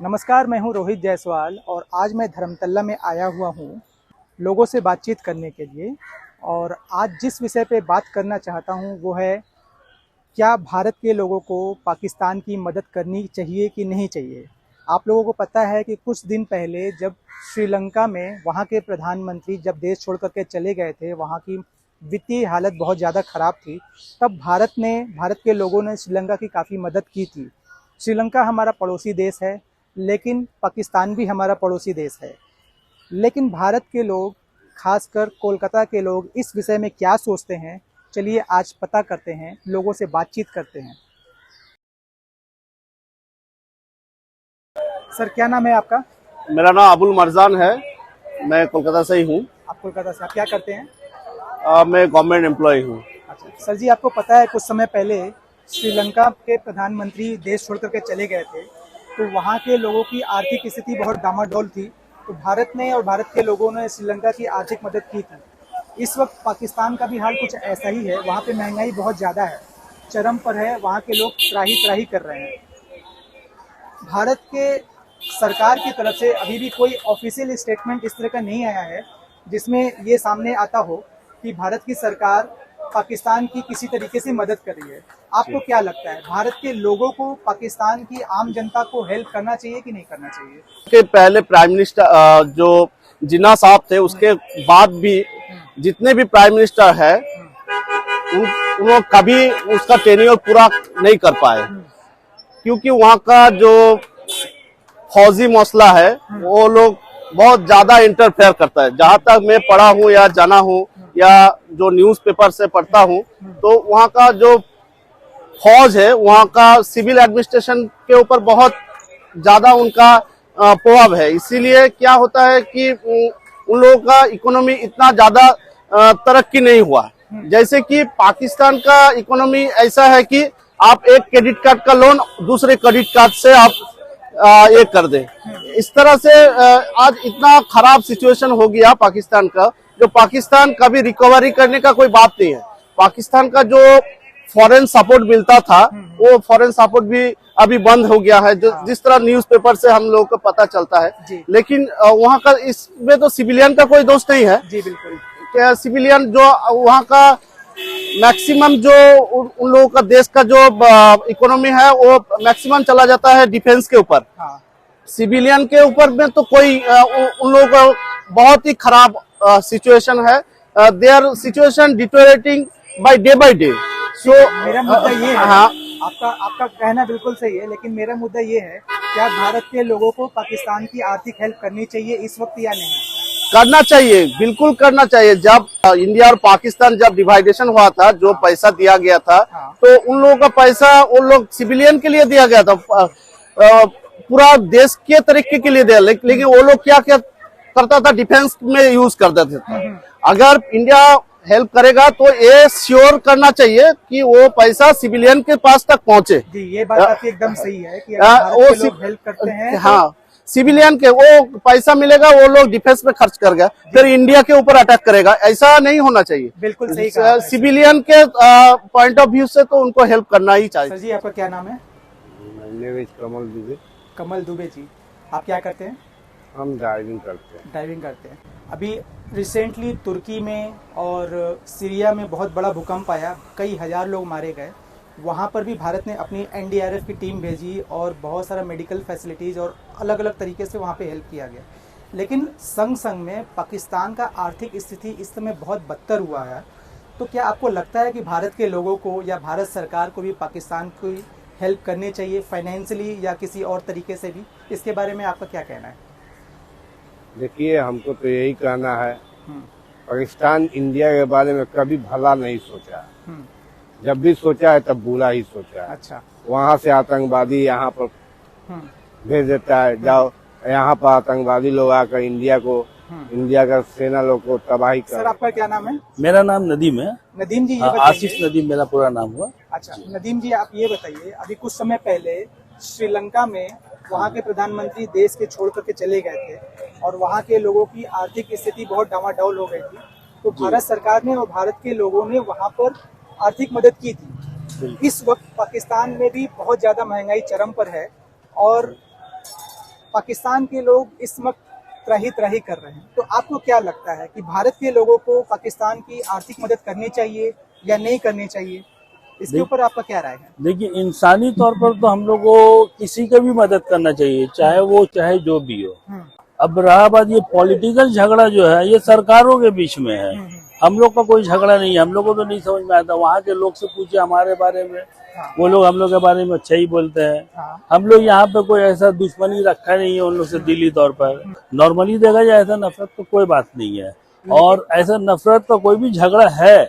नमस्कार, मैं हूं रोहित जायसवाल और आज मैं धर्मतल्ला में आया हुआ हूं लोगों से बातचीत करने के लिए। और आज जिस विषय पे बात करना चाहता हूं वो है, क्या भारत के लोगों को पाकिस्तान की मदद करनी चाहिए कि नहीं चाहिए। आप लोगों को पता है कि कुछ दिन पहले जब श्रीलंका में वहां के प्रधानमंत्री जब देश छोड़ करके चले गए थे, वहां की वित्तीय हालत बहुत ज़्यादा ख़राब थी, तब भारत के लोगों ने श्रीलंका की काफ़ी मदद की थी। श्रीलंका हमारा पड़ोसी देश है, लेकिन पाकिस्तान भी हमारा पड़ोसी देश है। लेकिन भारत के लोग, खासकर कोलकाता के लोग, इस विषय में क्या सोचते हैं, चलिए आज पता करते हैं, लोगों से बातचीत करते हैं। सर, क्या नाम है आपका? मेरा नाम अबुल मरजान है। मैं कोलकाता से ही हूँ। आप कोलकाता से, आप क्या करते हैं? मैं गवर्नमेंट एम्प्लॉय हूँ। अच्छा सर जी, आपको पता है कुछ समय पहले श्रीलंका के प्रधानमंत्री देश छोड़ करके चले गए थे, तो वहाँ के लोगों की आर्थिक स्थिति बहुत डामाडोल थी। तो भारत ने और भारत के लोगों ने श्रीलंका की आर्थिक मदद की थी। इस वक्त पाकिस्तान का भी हाल कुछ ऐसा ही है। वहाँ पे महंगाई बहुत ज़्यादा है, चरम पर है। वहाँ के लोग त्राही त्राही कर रहे हैं। भारत के सरकार की तरफ से अभी भी कोई ऑफिशियल स्टेटमेंट इस तरह का नहीं आया है जिसमें ये सामने आता हो कि भारत की सरकार पाकिस्तान की किसी तरीके से मदद कर रही है। आपको क्या लगता है, भारत के लोगों को पाकिस्तान की आम जनता को हेल्प करना चाहिए कि नहीं करना चाहिए? के पहले प्राइम मिनिस्टर जो जिन्ना साहब थे, उसके बाद भी जितने भी प्राइम मिनिस्टर है, उन्होंने कभी उसका टेन्योर पूरा नहीं कर पाए, क्योंकि वहाँ का जो फौजी मसला है वो लोग बहुत ज्यादा इंटरफेयर करता है। जहाँ तक मैं पढ़ा हूँ या जाना हूँ या जो न्यूज़पेपर से पढ़ता हूँ, तो वहाँ का जो फौज है, वहाँ का सिविल एडमिनिस्ट्रेशन के ऊपर बहुत ज्यादा उनका प्रभाव है। इसीलिए क्या होता है कि उन लोगों का इकोनॉमी इतना ज्यादा तरक्की नहीं हुआ। जैसे कि पाकिस्तान का इकोनॉमी ऐसा है कि आप एक क्रेडिट कार्ड का लोन दूसरे क्रेडिट कार्ड से आप ये कर दे। इस तरह से आज इतना खराब सिचुएशन हो गया पाकिस्तान का, जो पाकिस्तान का भी रिकवरी करने का कोई बात नहीं है। पाकिस्तान का जो फॉरेन सपोर्ट मिलता था, वो फॉरेन सपोर्ट भी अभी बंद हो गया है, जिस तरह न्यूज़पेपर से हम लोगों को पता चलता है। लेकिन वहाँ का इसमें तो सिविलियन का कोई दोष नहीं है। जी बिल्कुल। क्या सिविलियन जो वहाँ का मैक्सिमम जो उन लोगों का देश का जो इकोनॉमी है, वो मैक्सिमम चला जाता है डिफेंस के ऊपर। सिविलियन के ऊपर में तो कोई उन लोगों का बहुत ही खराब सिचुएशन है। Their situation deteriorating by day. So मेरा मुद्दा ये है, आपका कहना बिल्कुल सही है, लेकिन मेरा मुद्दा ये है, क्या भारत के लोगों को पाकिस्तान की आर्थिक हेल्प करनी चाहिए इस वक्त या नहीं? करना चाहिए, बिल्कुल करना चाहिए। जब इंडिया और पाकिस्तान जब डिवाइडेशन हुआ था, जो पैसा दिया गया था, तो उन लोगों का पैसा उन लोग सिविलियन के लिए दिया गया था, पूरा देश के तरीके के लिए दिया। लेकिन वो लोग क्या क्या करता था, डिफेंस में यूज कर देते थे। अगर इंडिया हेल्प करेगा तो ये श्योर करना चाहिए कि वो पैसा सिविलियन के पास तक पहुंचे। जी, ये बात आपकी एकदम सही है कि अगर वो लोग हेल्प करते हैं, हाँ, सिविलियन के वो पैसा मिलेगा, वो लोग डिफेंस में खर्च कर गया, फिर इंडिया के ऊपर अटैक करेगा। ऐसा नहीं होना चाहिए। बिल्कुल सही कहा। सिविलियन के पॉइंट ऑफ व्यू से तो उनको हेल्प करना ही चाहिए। सर जी, आपका क्या नाम है? कमल दुबे। कमल दुबे जी, आप क्या करते हैं? हम ड्राइविंग करते हैं। अभी रिसेंटली तुर्की में और सीरिया में बहुत बड़ा भूकंप आया, कई हजार लोग मारे गए। वहाँ पर भी भारत ने अपनी NDRF की टीम भेजी और बहुत सारा मेडिकल फैसिलिटीज़ और अलग अलग तरीके से वहाँ पे हेल्प किया गया। लेकिन संग में पाकिस्तान का आर्थिक स्थिति इस समय बहुत बदतर हुआ है। तो क्या आपको लगता है कि भारत के लोगों को या भारत सरकार को भी पाकिस्तान को हेल्प करनी चाहिए, फाइनेंशियली या किसी और तरीके से भी? इसके बारे में आपका क्या कहना है? देखिए, हमको तो यही कहना है, पाकिस्तान इंडिया के बारे में कभी भला नहीं सोचा। जब भी सोचा है तब बुरा ही सोचा है। अच्छा। वहाँ से आतंकवादी यहाँ पर भेज देता है, जाओ यहाँ पर आतंकवादी लोग आकर इंडिया का सेना लोग को तबाही कर। सर, आपका क्या नाम है? मेरा नाम नदीम है। नदीम जी, आशीष नदीम मेरा पूरा नाम हुआ। अच्छा नदीम जी, आप ये बताइए, अभी कुछ समय पहले श्रीलंका में वहाँ के प्रधानमंत्री देश के छोड़ करके चले गए थे और वहाँ के लोगों की आर्थिक स्थिति बहुत डामाडोल हो गई थी। तो भारत सरकार ने और भारत के लोगों ने वहाँ पर आर्थिक मदद की थी। इस वक्त पाकिस्तान में भी बहुत ज्यादा महंगाई चरम पर है और पाकिस्तान के लोग इस वक्त त्राही कर रहे हैं, तो आपको क्या लगता है कि भारत के लोगों को पाकिस्तान की आर्थिक मदद करनी चाहिए या नहीं करनी चाहिए? इसके ऊपर आपका क्या राय है? देखिए, इंसानी तौर पर तो हम लोग को किसी का भी मदद करना चाहिए, चाहे जो भी हो। अब रहा बात ये पॉलिटिकल झगड़ा जो है, ये सरकारों के बीच में है। हम लोग का कोई झगड़ा नहीं है, हम लोग को तो नहीं समझ में आता। वहाँ के लोग से पूछिए हमारे बारे में, वो लोग हम लोग के बारे में अच्छा ही बोलते हैं। हम लोग यहाँ पे कोई ऐसा दुश्मनी रखा नहीं है उन लोग से दिली तौर पर। नॉर्मली देखा जाए ऐसा नफरत तो कोई बात नहीं है, और ऐसा नफरत का कोई भी झगड़ा है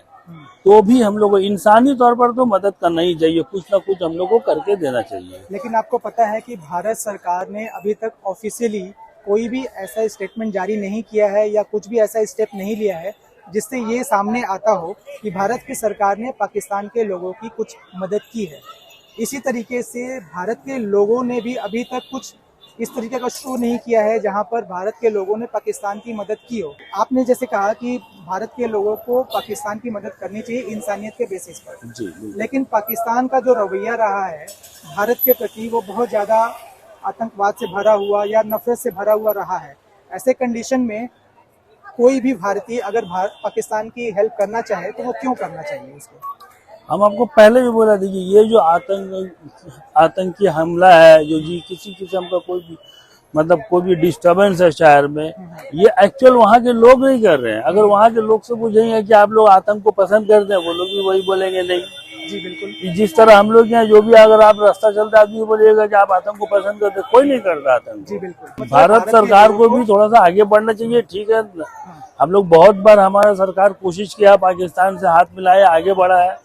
तो भी हम लोग को इंसानी तौर पर तो मदद करना ही चाहिए, कुछ ना कुछ हम लोग को करके देना चाहिए। लेकिन आपको पता है कि भारत सरकार ने अभी तक ऑफिशियली कोई भी ऐसा स्टेटमेंट जारी नहीं किया है या कुछ भी ऐसा स्टेप नहीं लिया है जिससे ये सामने आता हो कि भारत की सरकार ने पाकिस्तान के लोगों की कुछ मदद की है। इसी तरीके से भारत के लोगों ने भी अभी तक कुछ इस तरीके का शो नहीं किया है जहां पर भारत के लोगों ने पाकिस्तान की मदद की हो। आपने जैसे कहा कि भारत के लोगों को पाकिस्तान की मदद करनी चाहिए इंसानियत के बेसिस पर, जी। लेकिन पाकिस्तान का जो रवैया रहा है भारत के प्रति वो बहुत ज़्यादा आतंकवाद से भरा हुआ या नफरत से भरा हुआ रहा है। ऐसे कंडीशन में कोई भी भारतीय अगर पाकिस्तान की हेल्प करना चाहे तो वो क्यों करना चाहिए उसको? हम आपको पहले भी बोला था कि ये जो आतंकी हमला है, जो जी किसी किस्म का कोई भी मतलब कोई भी डिस्टरबेंस है शहर में, ये एक्चुअल वहाँ के लोग नहीं कर रहे हैं। अगर वहाँ के लोग से पूछेंगे कि आप लोग आतंक को पसंद करते हैं, वो लोग भी वही बोलेंगे नहीं। जी बिल्कुल। जिस तरह हम लोग यहाँ जो भी अगर आप रास्ता चलते आदमी बोलिएगा कि आप आतंक को पसंद करते, कोई नहीं करता आतंक। जी बिल्कुल। भारत सरकार को भी थोड़ा सा आगे बढ़ना चाहिए। ठीक है, हम लोग बहुत बार हमारा सरकार कोशिश किया, पाकिस्तान से हाथ मिलाया, आगे बढ़ा है,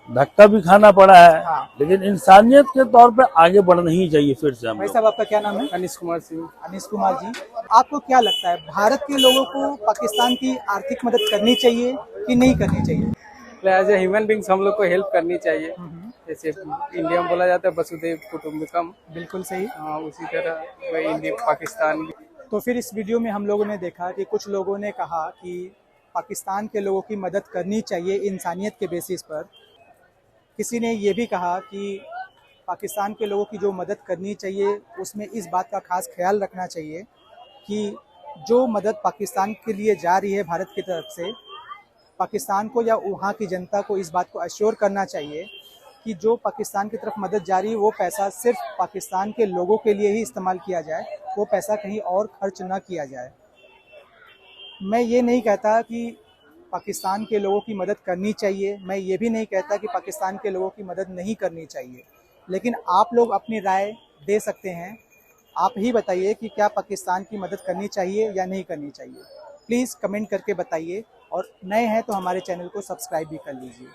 धक्का भी खाना पड़ा है, लेकिन इंसानियत के तौर पे आगे बढ़ना ही चाहिए फिर से। भाई साहब, आपका क्या नाम है? अनिश कुमार सिंह। अनिश कुमार जी, आपको क्या लगता है भारत के लोगों को पाकिस्तान की आर्थिक मदद करनी चाहिए कि नहीं करनी चाहिए? एज ए ह्यूमन बींग्स हम लोग को हेल्प करनी चाहिए। जैसे इंडिया में बोला जाता है वसुधैव कुटुंबकम, बिल्कुल सही। उसी तरह इंडिया पाकिस्तान भी। तो फिर इस वीडियो में हम लोगों ने देखा कि कुछ लोगों ने कहा कि पाकिस्तान के लोगों की मदद करनी चाहिए इंसानियत के बेसिस पर। किसी ने ये भी कहा कि पाकिस्तान के लोगों की जो मदद करनी चाहिए उसमें इस बात का खास ख्याल रखना चाहिए कि जो मदद पाकिस्तान के लिए जा रही है भारत की तरफ से, पाकिस्तान को या वहाँ की जनता को इस बात को अश्योर करना चाहिए कि जो पाकिस्तान की तरफ मदद जा रही है वो पैसा सिर्फ पाकिस्तान के लोगों के लिए ही इस्तेमाल किया जाए, वो पैसा कहीं और खर्च ना किया जाए। मैं ये नहीं कहता कि पाकिस्तान के लोगों की मदद करनी चाहिए, मैं ये भी नहीं कहता कि पाकिस्तान के लोगों की मदद नहीं करनी चाहिए, लेकिन आप लोग अपनी राय दे सकते हैं। आप ही बताइए कि क्या पाकिस्तान की मदद करनी चाहिए या नहीं करनी चाहिए। प्लीज़ कमेंट करके बताइए, और नए हैं तो हमारे चैनल को सब्सक्राइब भी कर लीजिए।